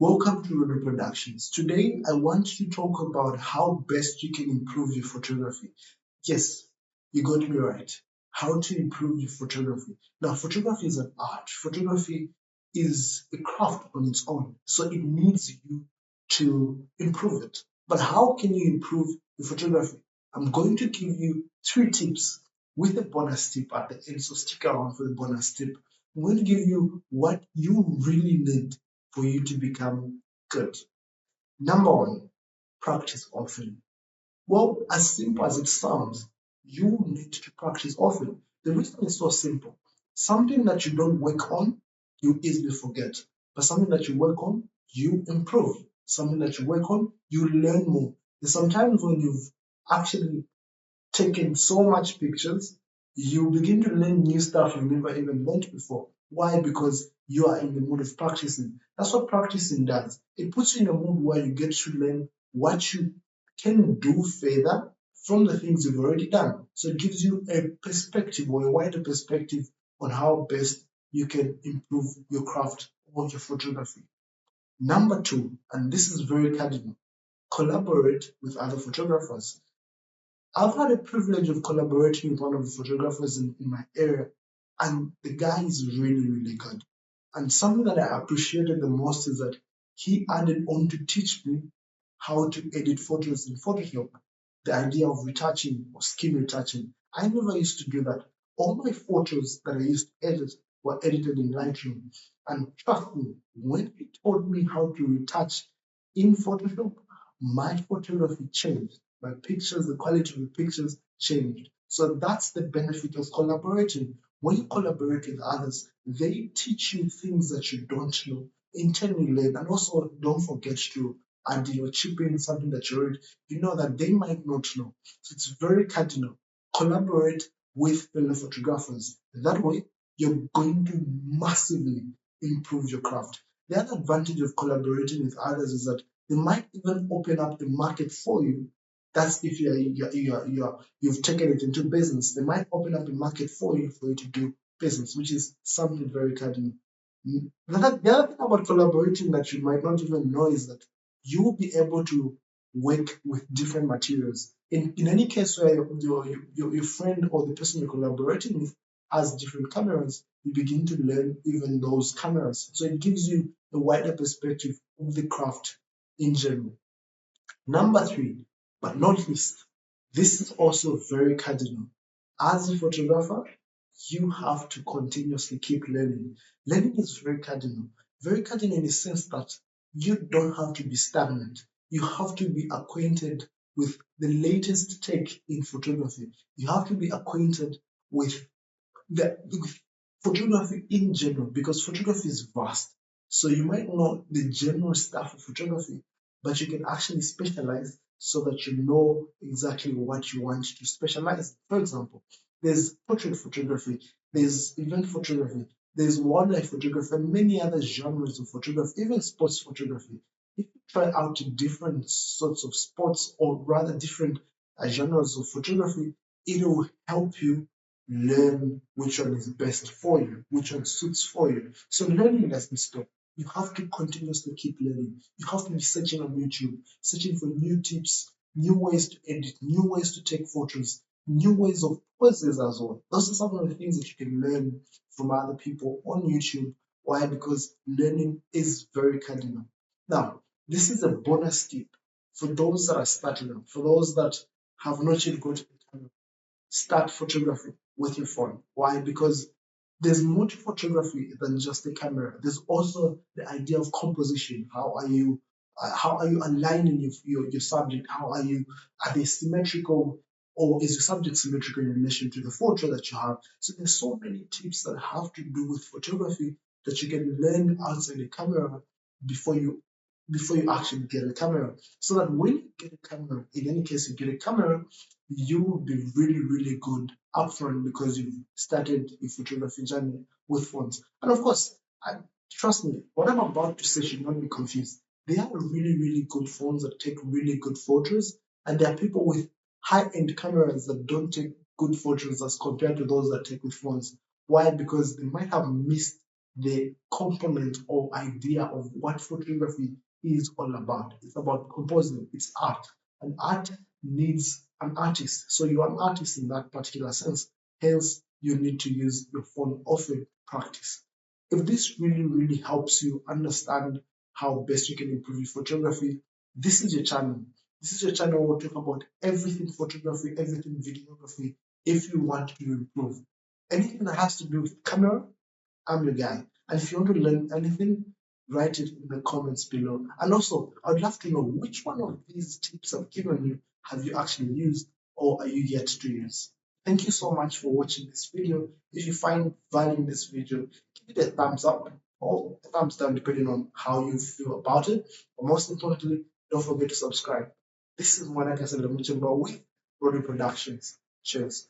Welcome to Rodo Productions. Today, I want to talk about how best you can improve your photography. Yes, you got me right. How to improve your photography. Now, photography is an art. Photography is a craft on its own, so it needs you to improve it. But how can you improve your photography? I'm going to give you 3 tips with a bonus tip at the end, so stick around for the bonus tip. I'm going to give you what you really need for you to become good. Number one, practice often. Well, as simple as it sounds, you need to practice often. The reason is so simple. Something that you don't work on, you easily forget. But something that you work on, you improve. Something that you work on, you learn more. And sometimes when you've actually taken so much pictures, you begin to learn new stuff you've never even learned before. Why? Because you are in the mood of practicing. That's what practicing does. It puts you in a mood where you get to learn what you can do further from the things you've already done. So it gives you a perspective or a wider perspective on how best you can improve your craft or your photography. Number two, and this is very cardinal, collaborate with other photographers. I've had the privilege of collaborating with one of the photographers in my area, and the guy is really, really good. And something that I appreciated the most is that he added on to teach me how to edit photos in Photoshop, the idea of retouching or skin retouching. I never used to do that. All my photos that I used to edit were edited in Lightroom. And trust me, when he taught me how to retouch in Photoshop, my photography changed. My pictures, the quality of the pictures changed. So that's the benefit of collaborating. When you collaborate with others, they teach you things that you don't know. In turn, you learn. And also, don't forget to add chip in something that you already you know that they might not know. So it's very cardinal. Collaborate with fellow photographers. That way, you're going to massively improve your craft. The other advantage of collaborating with others is that they might even open up the market for you. That's if you've taken it into business. They might open up a market for you to do business, which is something very cardinal. The other thing about collaborating that you might not even know is that you will be able to work with different materials. In any case where your friend or the person you're collaborating with has different cameras, you begin to learn even those cameras. So it gives you a wider perspective of the craft in general. Number three, but not least, this is also very cardinal. As a photographer, you have to continuously keep learning. Learning is very cardinal in the sense that you don't have to be stagnant. You have to be acquainted with the latest tech in photography. You have to be acquainted with with photography in general because photography is vast. So you might know the general stuff of photography, but you can actually specialize so that you know exactly what you want to specialize. For example, there's portrait photography, there's event photography, there's wildlife photography, and many other genres of photography, even sports photography. If you try out different sorts of sports or rather different genres of photography, it will help you learn which one is best for you, which one suits for you. So learning doesn't stop. You have to continuously keep learning. You have to be searching on YouTube, searching for new tips, new ways to edit, new ways to take photos, new ways of poses as well. Those are some of the things that you can learn from other people on YouTube. Why? Because learning is very cardinal. Now, this is a bonus tip for those that are starting out, for those that have not yet got a camera. Start photography with your phone. Why? Because there's more to photography than just the camera. There's also the idea of composition. How are you aligning your subject? Are they symmetrical, or is your subject symmetrical in relation to the photo that you have? So there's so many tips that have to do with photography that you can learn outside the camera before you before you actually get a camera. So that when you get a camera, in any case you get a camera, you will be really, really good upfront because you've started your photography journey with phones. And of course, trust me, what I'm about to say should not be confused. There are really, really good phones that take really good photos, and there are people with high-end cameras that don't take good photos as compared to those that take with phones. Why? Because they might have missed the component or idea of what photography is all about. It's about composing, it's art, and art needs an artist. So you are an artist in that particular sense. Hence, you need to use your phone often practice. If this really helps you understand how best you can improve your photography, this is your channel. This is your channel where we talk about everything photography, everything videography, if you want to improve. Anything that has to do with camera, I'm your guy. And if you want to learn anything, write it in the comments below. And also, I'd love to know which one of these tips I've given you have you actually used or are you yet to use. Thank you so much for watching this video. If you find value in this video, give it a thumbs up or a thumbs down depending on how you feel about it. But most importantly, don't forget to subscribe. This is Mwanaka Salamuchimba with Brody Productions. Cheers.